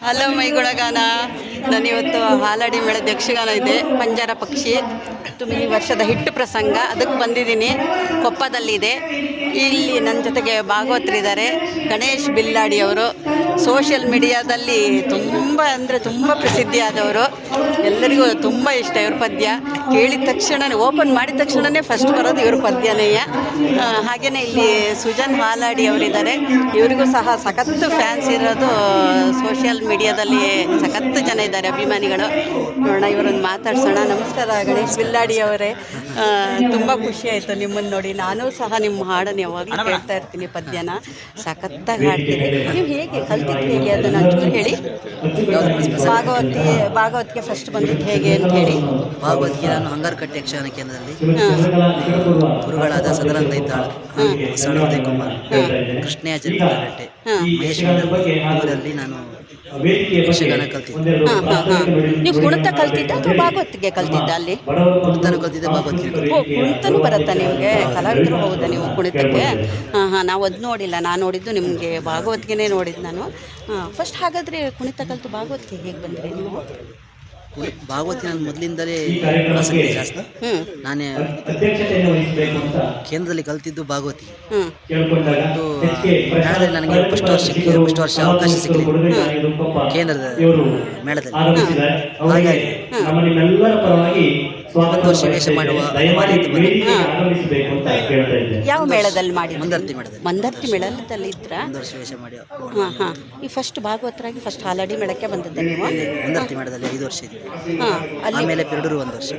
Hello ಮೈಗುಣಗಾನ. ನಾನಿವತ್ತು ಹಾಲಾಡಿ ಮೇಳದ ಯಕ್ಷಗಾನ ಇದೆ, ಪಂಜರ ಪಕ್ಷಿ ಈ ವರ್ಷದ ಹಿಟ್ಟು ಪ್ರಸಂಗ, ಅದಕ್ಕೆ ಬಂದಿದ್ದೀನಿ. ಕೊಪ್ಪದಲ್ಲಿದೆ. ಇಲ್ಲಿ ನನ್ನ ಜೊತೆಗೆ ಭಾಗವತರಿದ್ದಾರೆ. ಗಣೇಶ್ ಬಿಲ್ಲಾಡಿ ಅವರು ಸೋಷಿಯಲ್ ಮೀಡಿಯಾದಲ್ಲಿ ತುಂಬ ಅಂದರೆ ತುಂಬ ಪ್ರಸಿದ್ಧಿಯಾದವರು. ಎಲ್ಲರಿಗೂ ತುಂಬ ಇಷ್ಟ ಇವ್ರ ಪದ್ಯ. ಕೇಳಿದ ತಕ್ಷಣ ಓಪನ್ ಮಾಡಿದ ತಕ್ಷಣವೇ ಫಸ್ಟ್ ಬರೋದು ಇವ್ರ ಪದ್ಯನೇ. ಹಾಗೆಯೇ ಇಲ್ಲಿ ಸುಜನ್ ಹಾಲಾಡಿ ಅವರಿದ್ದಾರೆ. ಇವರಿಗೂ ಸಹ ಸಖತ್ತು ಫ್ಯಾನ್ಸ್ ಇರೋದು. ಸೋಷಿಯಲ್ ಮೀಡಿಯಾದಲ್ಲಿ ಸಖತ್ತು ಜನ ಇದ್ದಾರೆ, ಅಭಿಮಾನಿಗಳು. ನೋಡೋಣ, ಇವರನ್ನು ಮಾತಾಡ್ಸೋಣ. ನಮಸ್ಕಾರ ಗಣೇಶ್ ಬಿಲ್ಲಾಡಿ ಅವರೇ. ತುಂಬ ಖುಷಿ ಆಯಿತು ನಿಮ್ಮನ್ನು ನೋಡಿ. ನಾನು ಸಹ ನಿಮ್ಮ ಹಾಡನ್ನು ಯಾವಾಗಲೂ ಕೇಳ್ತಾ ಇರ್ತೀನಿ, ಪದ್ಯನ ಸಖತ್ತಾಗಿ ಹಾಡ್ತೀನಿ. ನೀವು ಹೇಗೆ ಕಲ್ತಿದ್ದು, ಹೇಗೆ ಅದನ್ನು ಒಂಚೂರು ಹೇಳಿ. ಭಾಗವತಿಗೆ ಫಸ್ಟ್ ಬಂದಿದ್ದು ಹೇಗೆ ಅಂತ ಹೇಳಿ. ಭಾಗವತಿಗೆ ನಾನು ಹಂಗಾರಕಟ್ಟೆ ಯಕ್ಷಗಾನ ಕೇಂದ್ರದಲ್ಲಿ ಗುರುಗಳಾದ ಸದಾನಂದ ಇದ್ದಾಳು, ಸಣ್ಣ ಕುಮಾರ್, ಕೃಷ್ಣಯಾಚಾರ್ಯ ಕಟ್ಟೆ, ಮಹೇಶ್ ಇವರಲ್ಲಿ ನಾನು ಯಕ್ಷಗಾನ ಕಲ್ತಿದ್ದೆ. ನೀವು ಕುಣಿತ ಕಲ್ತಿದ್ದ ಅಥವಾ ಭಾಗವತಿಗೆ ಕಲ್ತಿದ್ದ? ಅಲ್ಲಿ ಕುಣಿತನೂ ಕಲ್ತಿದ್ದೆ, ಭಾಗವತಿಗೆ. ಕುಣಿತನೂ ಬರುತ್ತಾ ನಿಮಗೆ? ಕಲಾವಿದರು ಹೌದಾ ನೀವು ಕುಣಿತಕ್ಕೆ? ನಾವು ಅದು ನೋಡಿಲ್ಲ. ನಾನು ನೋಡಿದ್ದು ನಿಮಗೆ ಭಾಗವತಿಗೆ ನೋಡಿದ್ದು ನಾನು ಫಸ್ಟ್. ಹಾಗಾದರೆ ಕುಣಿತ ಕಲಿತು ಭಾಗವತಿಗೆ ಹೇಗೆ ಬಂದ್ರಿ ನೀವು? ಭಾಗವತಿ ನಾನು ಮೊದಲಿಂದಲೇ ಆಸಕ್ತಿ ಜಾಸ್ತಿ. ನಾನೇ ಕೇಂದ್ರದಲ್ಲಿ ಕಲ್ತಿದ್ದು ಭಾಗವತಿ. ಮೇಳದಲ್ಲಿ ನನಗೆ ಫಸ್ಟ್ ವರ್ಷ ಅವಕಾಶ ಸಿಗಲಿಲ್ಲ ಕೇಂದ್ರದ ಮೇಳದಲ್ಲಿ. ಹಾಗಾಗಿ ಒಂದು ವರ್ಷ ವೇಷ ಮಾಡುವ ಯಾವ ಮೇಳದಲ್ಲಿ ಮಾಡಿ? ಮಂದರ್ತಿ ಮೇಳದಲ್ಲಿ. ಮಂದರ್ತಿ ಮೇಳದಲ್ಲಿ ಇದ್ರ ಒಂದು ವರ್ಷ ವೇಷ ಮಾಡಿ. ಈ ಫಸ್ಟ್ ಭಾಗವತರಾಗಿ ಫಸ್ಟ್ ಹಾಲಾಡಿ ಮೇಳಕ್ಕೆ ಬಂದದ್ದೆ ನೀವು? ಮಂದರ್ತಿ ಮೇಳದಲ್ಲಿ 5 ವರ್ಷ ಇದೆ. ಆಮೇಲೆ ಪೆರಡೂರು 1 ವರ್ಷ.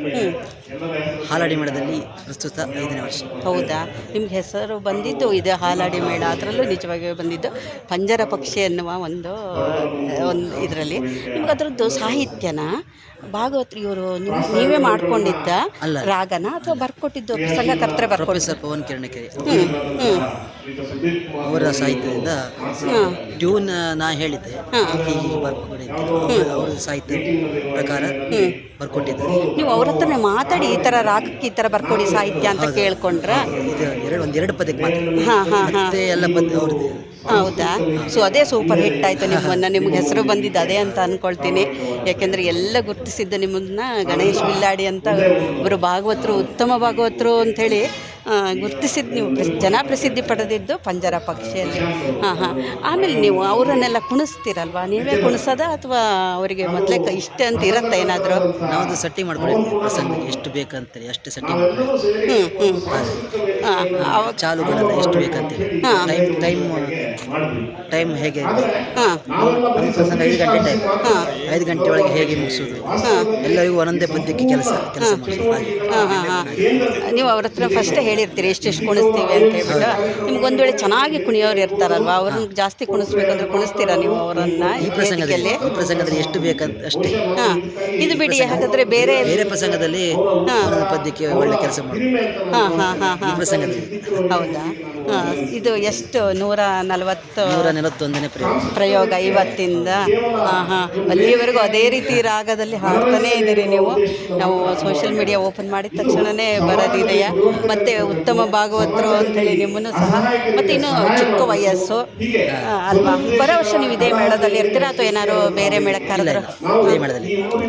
ಹಾಲಾಡಿ ಮೇಳದಲ್ಲಿ ಪ್ರಸ್ತುತ 5ನೇ ವರ್ಷ. ಹೌದಾ? ನಿಮ್ಗೆ ಹೆಸರು ಬಂದಿದ್ದು ಇದೆ ಹಾಲಾಡಿ ಮೇಳ, ಅದರಲ್ಲೂ ನಿಜವಾಗಿ ಬಂದಿದ್ದು ಪಂಜರ ಪಕ್ಷಿ ಎನ್ನುವ ಒಂದು ಇದರಲ್ಲಿ. ನಿಮ್ಗೆ ಅದರದ್ದು ಸಾಹಿತ್ಯನ ಭಾಗವತ್ರಿ ಇವರು ನೀವೇ ಮಾಡ್ಕೊಂಡಿದ್ದ ರಾಗನ ಅಥವಾ ಬರ್ಕೊಟ್ಟಿದ್ದು ಸಂಘಕರ್ತರ ಪ್ರೊಫೆಸರ್ ಪವನ್ ಕಿರಣಕೆರೆ ಅವರ ಸಾಹಿತ್ಯದಿಂದ ಟ್ಯೂನ್ ನಾ ಹೇಳಿದ್ದೆ, ಹೀಗೆ ಬರ್ಕೊಂಡಿದ್ದೆ. ಅವರ ಸಾಹಿತ್ಯ ಪ್ರಕಾರ ಬರ್ಕೊಟ್ಟಿದ್ದಾರೆ. ನೀವು ಅವ್ರ ಹತ್ರ ಮಾತಾಡಿ ಈ ಥರ ರಾಗಕ್ಕೆ ಈ ಥರ ಬರ್ಕೊಡಿ ಸಾಹಿತ್ಯ ಅಂತ ಕೇಳ್ಕೊಂಡ್ರ? ಒಂದೆರಡು ಪದ್ಯಕ್ಕೆ ಮಾತ್ರ ಎಲ್ಲ ಪದ್ಯ ಅವ್ರದ್ದು. ಹೌದಾ? ಸೊ ಅದೇ ಸೂಪರ್ ಹಿಟ್ ಆಯಿತು ನಿಮ್ಮನ್ನು. ನಿಮ್ಗೆ ಹೆಸರು ಬಂದಿದ್ದು ಅದೇ ಅಂತ ಅಂದ್ಕೊಳ್ತೀನಿ. ಯಾಕೆಂದರೆ ಎಲ್ಲ ಗುರುತಿಸಿದ್ದು ನಿಮ್ಮನ್ನ ಗಣೇಶ್ ಬಿಲ್ಲಾಡಿ ಅಂತ. ಇವರು ಭಾಗವತರು, ಉತ್ತಮ ಭಾಗವತರು ಅಂಥೇಳಿ ಗುರುತಿಸಿದ್ದು. ನೀವು ಜನ ಪ್ರಸಿದ್ಧಿ ಪಡೆದಿದ್ದು ಪಂಜರ ಪಕ್ಷಿಯಲ್ಲಿ. ಆಮೇಲೆ ನೀವು ಅವರನ್ನೆಲ್ಲ ಕುಣಿಸ್ತೀರಲ್ವಾ? ನೀವೇ ಕುಣಿಸೋದ ಅಥವಾ ಅವರಿಗೆ ಮೊದಲೇ ಇಷ್ಟ ಅಂತ ಇರುತ್ತೆ ಏನಾದರೂ? ನಾವು ಸೆಟ್ಟಿಂಗ್ ಮಾಡ್ಕೊಂಡಿರ್ತೀವಿ, ಪ್ರಸಂಗಕ್ಕೆ ಎಷ್ಟು ಬೇಕಂತೇಳಿ ಅಷ್ಟೇ ಸೆಟ್ಟಿಂಗ್ ಚಾಲುಗಳೆಲ್ಲ ಎಷ್ಟು ಬೇಕಂತೇಳಿ. ಟೈಮ್ ಹೇಗೆ ಪ್ರಸಂಗ 5 ಗಂಟೆ ಟೈಮ್, 5 ಗಂಟೆ ಒಳಗೆ ಹೇಗೆ ಮುಗಿಸೋದು, ಎಲ್ಲರಿಗೂ ಒಂದೊಂದೇ ಪದ್ಯಕ್ಕೆ ಕೆಲಸ ಮಾಡೋದು. ನೀವು ಅವ್ರ ಹತ್ರ ಫಸ್ಟೇ ಹೇಳಿರ್ತೀರಿ ಎಷ್ಟೆಷ್ಟು ಕುಣಿಸ್ತೀವಿ ಅಂತ ಹೇಳ್ಬಿಟ್ಟು. ನಿಮ್ಗೊಂದು ವೇಳೆ ಚೆನ್ನಾಗಿ ಕುಣಿಯೋರು ಇರ್ತಾರಲ್ವ, ಅವ್ರನ್ನ ಜಾಸ್ತಿ ಕುಣಿಸ್ಬೇಕಂದ್ರೆ ಕುಣಿಸ್ತೀರಾ ನೀವು ಅವರನ್ನು? ಈ ಪ್ರಸಂಗದಲ್ಲಿ ಎಷ್ಟು ಬೇಕಂತ ಅಷ್ಟೇ. ಇದು ಬಿಡಿ, ಹಾಗಾದರೆ ಬೇರೆ ಪ್ರಸಂಗದಲ್ಲಿ ಪದ್ಯಕ್ಕೆ ಒಳ್ಳೆ ಕೆಲಸ ಮಾಡೋದು. ಪ್ರಸಂಗದಲ್ಲಿ ಹೌದಾ? ಇದು ಎಷ್ಟು 141ನೇ ಪ್ರಯೋಗ ಇವತ್ತಿಂದ? ಅಲ್ಲಿವರೆಗೂ ಅದೇ ರೀತಿ ರಾಗದಲ್ಲಿ ಹಾಡ್ತಾನೇ ಇದ್ದೀರಿ ನೀವು. ನಾವು ಸೋಷಿಯಲ್ ಮೀಡಿಯಾ ಓಪನ್ ಮಾಡಿದ ತಕ್ಷಣವೇ ಬರೋದಿದೆಯಾ? ಮತ್ತು ಉತ್ತಮ ಭಾಗವತರು ಅಂಥೇಳಿ ನಿಮ್ಮನ್ನು ಸಹ. ಮತ್ತು ಇನ್ನು ಚಿಕ್ಕ ವಯಸ್ಸು ಅಲ್ವಾ? ಬರೋ ವರ್ಷ ನೀವು ಇದೇ ಮೇಳದಲ್ಲಿ ಇರ್ತೀರಾ ಅಥವಾ ಏನಾದ್ರು ಬೇರೆ ಮೇಳಕ್ಕಾದ್ರೆ?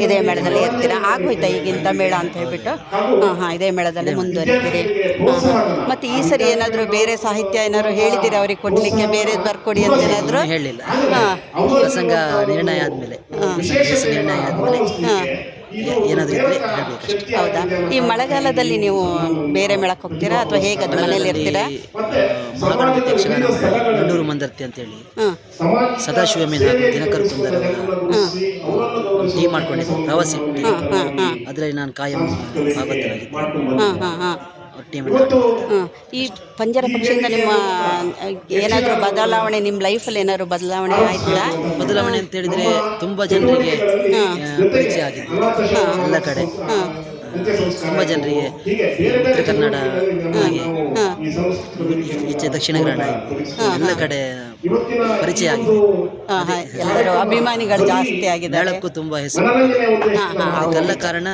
ಇದೇ ಮೇಳದಲ್ಲಿ ಇರ್ತೀರಾ? ಆಗೋಯ್ತಾ ಈಗಿಂತ ಮೇಳ ಅಂತ ಹೇಳ್ಬಿಟ್ಟು? ಇದೇ ಮೇಳದಲ್ಲಿ ಮುಂದುವರಿತೀರಿ. ಮತ್ತು ಈ ಸರಿ ಏನಾದರೂ ಬೇರೆ ಸಾಹಿತ್ಯ ಏನಾದ್ರು ಹೇಳಿದ್ದೀರಾ ಅವ್ರಿಗೆ ಕೊಡಲಿಕ್ಕೆ? ಬೇರೆ ಬರ್ಕೊಡಿ ಅಂತ ಏನಾದರೂ ಹೇಳಿಲ್ಲ. ಪ್ರಸಂಗ ನಿರ್ಣಯ ಆದಮೇಲೆ ಏನಾದರೂ ಇದ್ದರೆ ಹೇಳಬೇಕಷ್ಟೇ. ಹೌದಾ? ಈ ಮಳೆಗಾಲದಲ್ಲಿ ನೀವು ಬೇರೆ ಮೇಳಕ್ಕೆ ಹೋಗ್ತೀರಾ ಅಥವಾ ಹೇಗೆ? ಅದು ಮನೇಲಿ ಇರ್ತೀರಾ? ಮಹಾಗಣಪತಿ ಯಕ್ಷಗಾನ ಗಂಡೂರು ಮಂದರ್ತಿ ಅಂತೇಳಿ ಸದಾಶಿವ ಮೇಲೆ ದಿನಕರ್ ಕುಂದರ್ ಟೀಮ್ ಮಾಡ್ಕೊಂಡಿದ್ದೆ, ಪ್ರವಾಸಿ ಅದರಲ್ಲಿ ನಾನು ಕಾಯಂ ಭಾಗವತರಾಗಿದ್ದೆ. ಈ ಪಂಜರ ಪಕ್ಷಿಯಿಂದ ನಿಮ್ಮ ಏನಾದರೂ ಬದಲಾವಣೆ, ನಿಮ್ಮ ಲೈಫಲ್ಲಿ ಏನಾದರೂ ಬದಲಾವಣೆ ಆಯ್ತಾ? ಬದಲಾವಣೆ ಅಂತ ಹೇಳಿದರೆ ತುಂಬ ಜನರಿಗೆ ಪರಿಚಯ ಆಗಿದೆ. ಎಲ್ಲ ಕಡೆ ತುಂಬ ಜನರಿಗೆ ಉತ್ತರ ಕನ್ನಡ, ಹಾಗೆ ಈಚೆ ದಕ್ಷಿಣ ಕನ್ನಡ, ಎಲ್ಲ ಕಡೆ ಪರಿಚಯ ಆಗಿದೆ. ಎಲ್ಲರೂ ಅಭಿಮಾನಿಗಳು ಜಾಸ್ತಿ ಆಗಿದೆ. ಮೇಳಕ್ಕೂ ತುಂಬ ಹೆಸರು. ಅದಕ್ಕೆಲ್ಲ ಕಾರಣ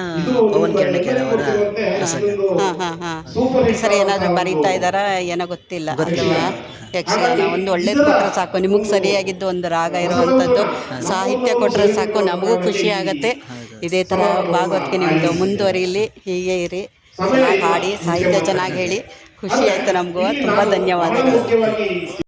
ಪವನ್ ಕಿರಣಕೆರೆ ಅವರ ಪ್ರಸಂಗ. ಸರಿ, ಏನಾದರೂ ಬರೀತಾ ಇದ್ದಾರಾ ಏನೋ ಗೊತ್ತಿಲ್ಲ. ಯಕ್ಷಗಾನ ಒಂದು ಒಳ್ಳೇದು ಕೊಟ್ಟರೆ ಸಾಕು. ನಿಮಗೆ ಸರಿಯಾಗಿದ್ದು ಒಂದು ರಾಗ ಇರುವಂಥದ್ದು ಸಾಹಿತ್ಯ ಕೊಟ್ಟರೆ ಸಾಕು, ನಮಗೂ ಖುಷಿ ಆಗುತ್ತೆ. ಇದೇ ಥರ ಭಾಗವತಿಕೆ ನಿಮ್ಮದು ಮುಂದುವರಿಲಿ, ಹೀಗೆ ಇರಿ, ಚೆನ್ನಾಗಿ ಹಾಡಿ, ಸಾಹಿತ್ಯ ಚೆನ್ನಾಗಿ ಹೇಳಿ. ಖುಷಿ ಆಯಿತು ನಮಗೂ. ತುಂಬ ಧನ್ಯವಾದಗಳು.